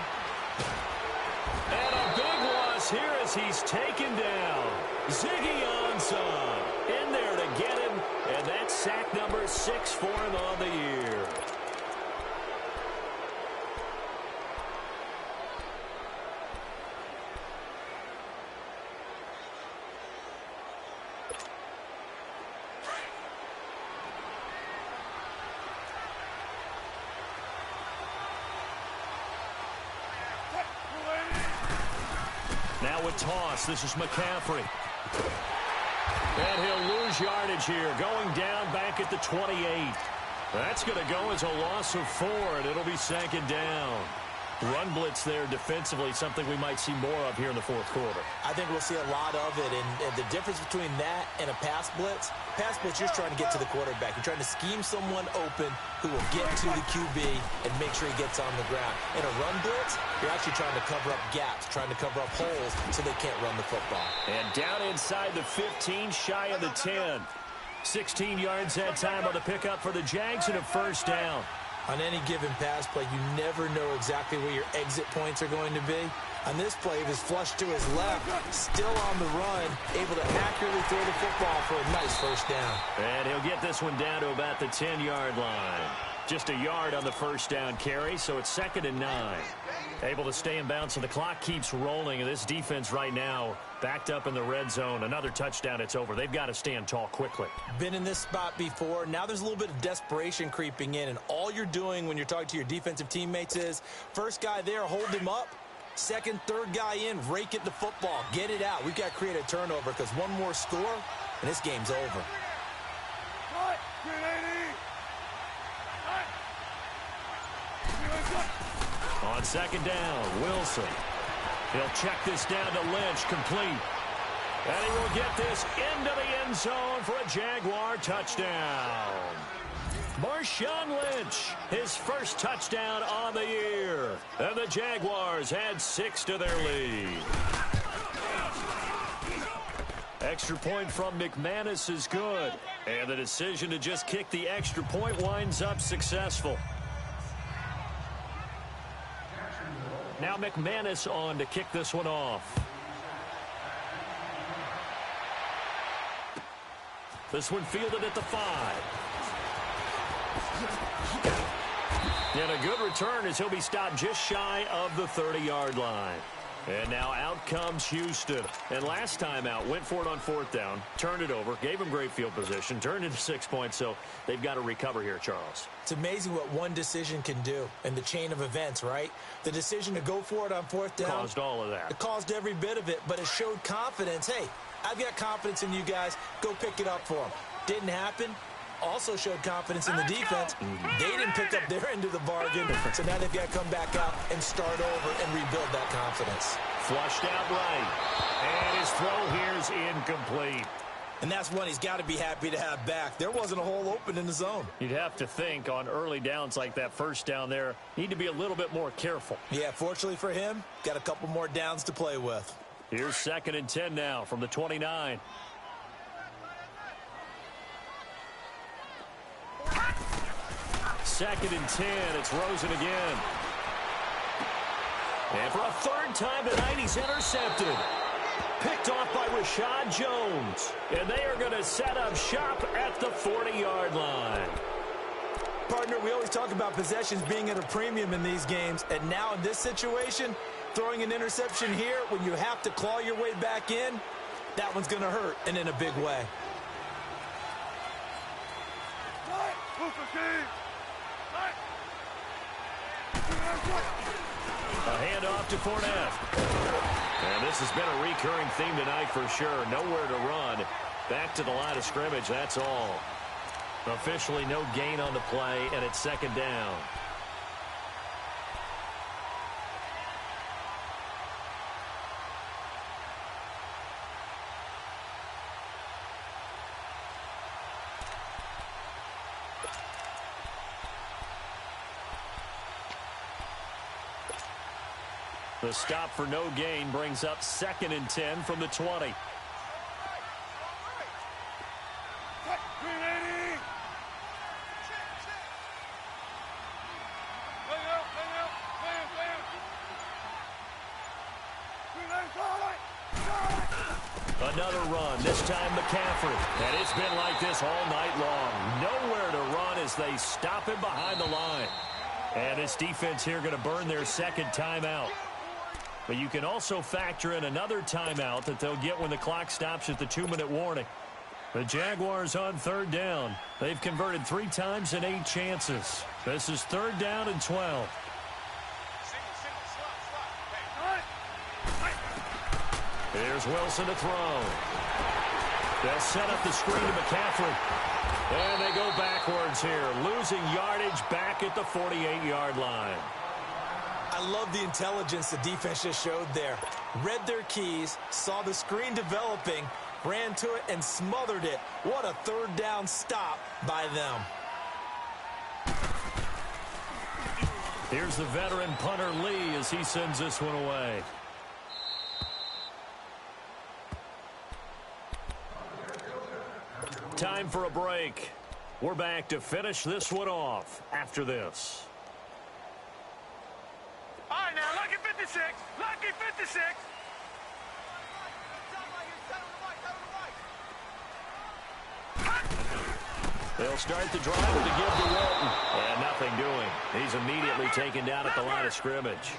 A: And a big loss here as he's taken down. Ziggy Ansah in there to get him. And that's sack number 6 for him on the year. Now with toss, this is McCaffrey. And he'll lose yardage here, going down back at the 28. That's going to go as a loss of 4, and it'll be second down. Run blitz there defensively, something we might see more of here in the fourth quarter.
B: I think we'll see a lot of it, and the difference between that and a pass blitz, you're just trying to get to the quarterback. You're trying to scheme someone open who will get to the QB and make sure he gets on the ground. In a run blitz, you're actually trying to cover up gaps, trying to cover up holes so they can't run the football. And
A: down inside the 15, shy of the 10. 16 yards that time on the pickup for the Jags and a first down.
B: On any given pass play, you never know exactly where your exit points are going to be. On this play, he was flushed to his left, still on the run, able to accurately throw the football for a nice first down.
A: And he'll get this one down to about the 10-yard line. Just a yard on the first down carry, so it's 2nd and 9. Able to stay in bounds, and the clock keeps rolling. And this defense right now backed up in the red zone. Another touchdown, it's over. They've got to stand tall quickly.
B: Been in this spot before. Now there's a little bit of desperation creeping in, and all you're doing when you're talking to your defensive teammates is first guy there, hold him up. Second, third guy in, rake it the football. Get it out. We've got to create a turnover because one more score, and this game's over.
A: On second down, Wilson. He'll check this down to Lynch, complete. And he will get this into the end zone for a Jaguar touchdown. Marshawn Lynch, his first touchdown on the year. And the Jaguars add 6 to their lead. Extra point from McManus is good. And the decision to just kick the extra point winds up successful. Now McManus on to kick this one off. This one fielded at the 5. And a good return as he'll be stopped just shy of the 30-yard line. And now out comes Houston. And last time out, went for it on fourth down, turned it over, gave him great field position, turned into 6 points, so they've got to recover here, Charles.
B: It's amazing what one decision can do in the chain of events, right? The decision to go for it on fourth down.
A: Caused all of that.
B: It caused every bit of it, but it showed confidence. Hey, I've got confidence in you guys. Go pick it up for them. Didn't happen. Also showed confidence in the defense. They didn't pick up their end of the bargain, so now they've got to come back out and start over and rebuild that confidence.
A: Flushed out right. And his throw here is incomplete.
B: And that's one he's got to be happy to have back. There wasn't a hole open in the zone.
A: You'd have to think on early downs like that first down there, need to be a little bit more careful.
B: Yeah, fortunately for him, got a couple more downs to play with.
A: Here's 2nd and 10 now from the 29. Second and 10, it's Rosen again. And for a third time tonight, he's intercepted. Picked off by Rashad Jones. And they are going to set up shop at the 40-yard line.
B: Partner, we always talk about possessions being at a premium in these games. And now in this situation, throwing an interception here when you have to claw your way back in, that one's going to hurt, and in a big way.
A: A handoff to Fournette. And this has been a recurring theme tonight for sure. Nowhere to run. Back to the line of scrimmage, that's all. Officially no gain on the play, and it's 2nd down. The stop for no gain brings up 2nd and 10 from the 20. Another run, this time McCaffrey. And it's been like this all night long. Nowhere to run as they stop him behind the line. And this defense here going to burn their second timeout. But you can also factor in another timeout that they'll get when the clock stops at the 2-minute warning. The Jaguars on third down. They've converted 3 times in 8 chances. This is third down and 12. Here's Wilson to throw. They'll set up the screen to McCaffrey. And they go backwards here, losing yardage back at the 48-yard line.
B: I love the intelligence the defense just showed there. Read their keys, saw the screen developing, ran to it, and smothered it. What a third down stop by them.
A: Here's the veteran punter Lee as he sends this one away. Time for a break. We're back to finish this one off after this.
C: All right, now, lucky 56. Lucky 56.
A: They'll start the drive to give to Walton. And nothing doing. He's immediately taken down at the line of scrimmage.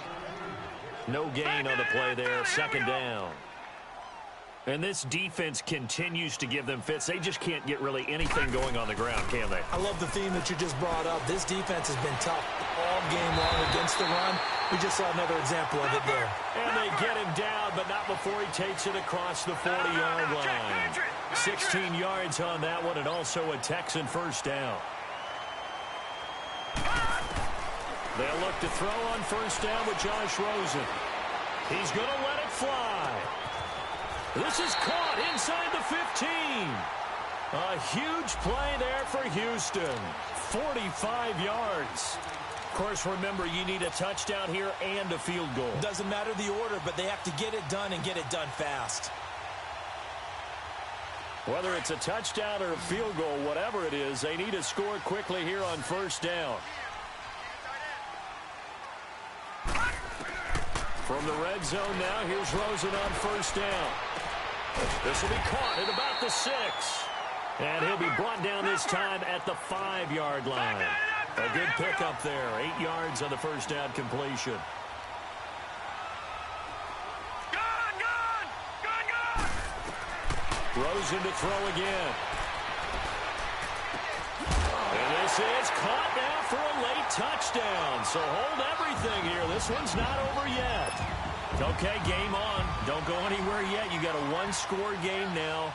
A: No gain on the play there. Second down. And this defense continues to give them fits. They just can't get really anything going on the ground, can they?
B: I love the theme that you just brought up. This defense has been tough all game long against the run. We just saw another example of it there.
A: And they get him down, but not before he takes it across the 40-yard line. 16 yards on that one, and also a Texan first down. They'll look to throw on first down with Josh Rosen. He's going to let it fly. This is caught inside the 15. A huge play there for Houston. 45 yards. Of course, remember, you need a touchdown here and a field goal.
B: Doesn't matter the order, but they have to get it done and get it done fast.
A: Whether it's a touchdown or a field goal, whatever it is, they need to score quickly here on first down. From the red zone now, here's Rosen on first down. This will be caught at about the 6. And he'll be brought down this time at the 5-yard line. A good pickup there. 8 yards on the first down completion.
C: Gone!
A: Rosen to throw again. And this is caught now for a late touchdown. So hold everything here. This one's not over yet. Okay, game on. Don't go anywhere yet. You got a 1-score game now.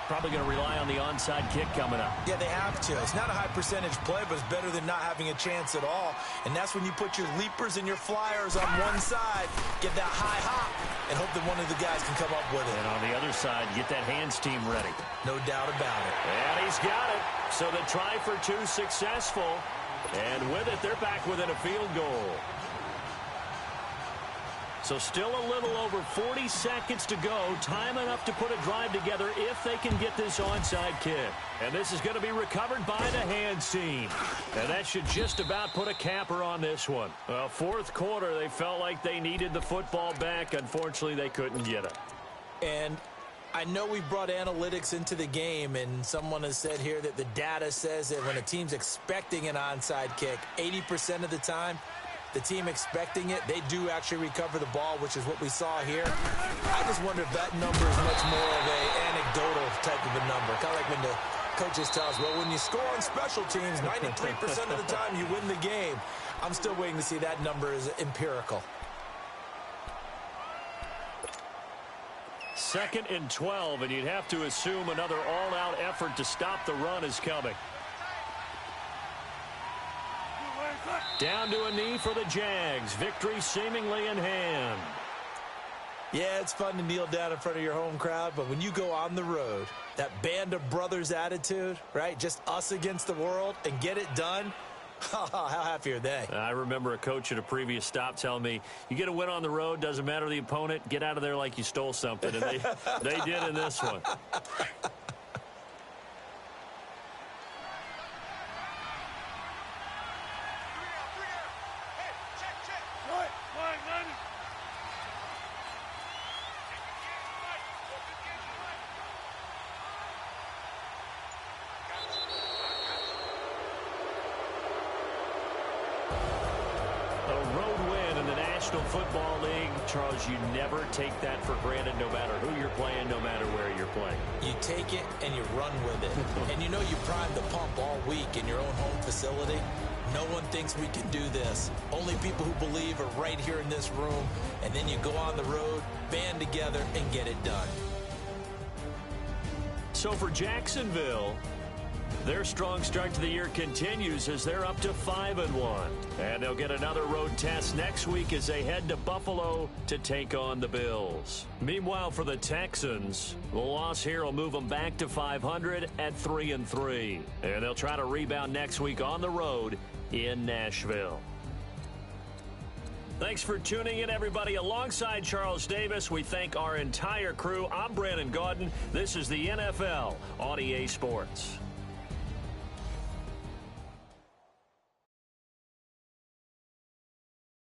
A: Probably going to rely on the onside kick coming up.
B: Yeah, they have to. It's not a high percentage play, but it's better than not having a chance at all. And that's when you put your leapers and your flyers on one side, get that high hop, and hope that one of the guys can come up with it.
A: And on the other side, get that hands team ready.
B: No doubt about it.
A: And he's got it. So the try for 2 successful. And with it, they're back within a field goal. So still a little over 40 seconds to go. Time enough to put a drive together if they can get this onside kick. And this is going to be recovered by the hands team. And that should just about put a capper on this one. Well, fourth quarter, they felt like they needed the football back. Unfortunately, they couldn't get it.
B: And I know we brought analytics into the game, and someone has said here that the data says that when a team's expecting an onside kick, 80% of the time, the team expecting it, they do actually recover the ball, which is what we saw here. I just wonder if that number is much more of a anecdotal type of a number. Kind of like when the coaches tell us, well, when you score on special teams, 93% of the time you win the game. I'm still waiting to see that number is empirical.
A: 2nd and 12, and you'd have to assume another all-out effort to stop the run is coming. Down to a knee for the Jags. Victory seemingly in hand.
B: Yeah, it's fun to kneel down in front of your home crowd, but when you go on the road, that band of brothers attitude, right? Just us against the world and get it done. How happy are they?
A: I remember a coach at a previous stop telling me, you get a win on the road, doesn't matter the opponent, get out of there like you stole something. And they did in this one. National Football League, Charles, you never take that for granted no matter who you're playing, no matter where you're playing.
B: You take it and you run with it. And you know you primed the pump all week in your own home facility. No one thinks we can do this. Only people who believe are right here in this room. And then you go on the road, band together, and get it done.
A: So for Jacksonville, their strong start to the year continues as they're up to 5-1. And they'll get another road test next week as they head to Buffalo to take on the Bills. Meanwhile, for the Texans, the loss here will move them back to 500 at 3-3. And they'll try to rebound next week on the road in Nashville. Thanks for tuning in, everybody. Alongside Charles Davis, we thank our entire crew. I'm Brandon Gaudin. This is the NFL on EA Sports.